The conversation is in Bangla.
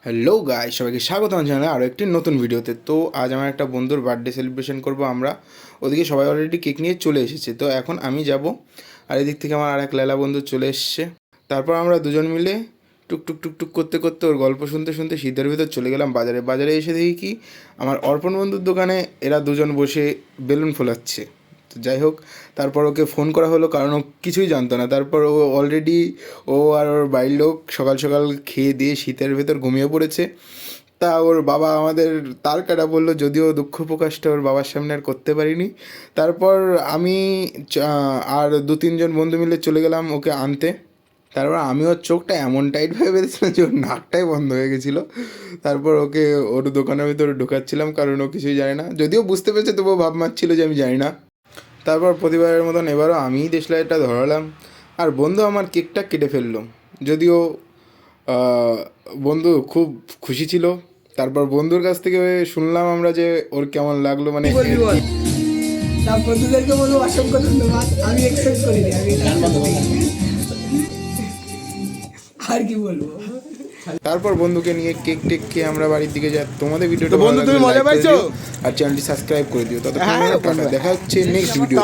হ্যালো গাইস, সবাইকে স্বাগত আমার চ্যানেলে আরও একটি নতুন ভিডিওতে। তো আজ আমার একটা বন্ধুর বার্থডে সেলিব্রেশন করব আমরা। ওদিকে সবাই অলরেডি কেক নিয়ে চলে এসেছে, তো এখন আমি যাব। আর এদিক থেকে আমার আর এক লেলা বন্ধু চলে এসছে। তারপর আমরা দুজন মিলে টুকটুক টুকটুক করতে করতে ওর গল্প শুনতে শুনতে শীতের ভিতর চলে গেলাম বাজারে। বাজারে এসে দেখি কি আমার অর্পণ বন্ধুর দোকানে এরা দুজন বসে বেলুন ফোলাচ্ছে। তো যাই হোক, তারপর ওকে ফোন করা হলো, কারণ ও কিছুই জানতো না। তারপর ও অলরেডি ও আর ওর বাড়ির লোক সকাল সকাল খেয়ে দিয়ে শীতের ভেতর ঘুমিয়ে পড়েছে। তা ওর বাবা আমাদের তার কাটা বললো, যদিও দুঃখ প্রকাশটা ওর বাবার সামনে আর করতে পারিনি। তারপর আমি আর দু তিনজন বন্ধু মিলে চলে গেলাম ওকে আনতে। তারপর আমি ওর চোখটা এমন টাইটভাবে বেঁধেছিলাম যে ওর নাকটাই বন্ধ হয়ে গেছিলো। তারপর ওকে ওর দোকানের ভিতরে ঢোকাচ্ছিলাম, কারণ ও কিছুই জানে না। যদিও বুঝতে পেরেছে, তবুও ভাব মারছিল যে আমি জানি না। তারপর প্রতিবারের মতন এবারও আমিই দেশলাইটা ধরালাম, আর বন্ধু আমার কেকটা কেটে ফেললো। যদিও বন্ধু খুব খুশি ছিল। তারপর বন্ধুর কাছ থেকে শুনলাম আমরা যে ওর কেমন লাগলো, মানে বলবি বল। তার বন্ধুদেরকে বলবো অসংখ্য ধন্যবাদ, আমি এক্সপেক্ট করিনি, আমি এটা আর কি বলবো। তারপর বন্ধুকে নিয়ে কেক টেক খেয়ে আমরা বাড়ির দিকে যাই। তোমাদের ভিডিওটা তো বন্ধু, তুমি মজা পাইছো? আর চ্যানেলটি সাবস্ক্রাইব করে দিও। ততক্ষণ টাটা, দেখা হচ্ছে নেক্সট ভিডিও।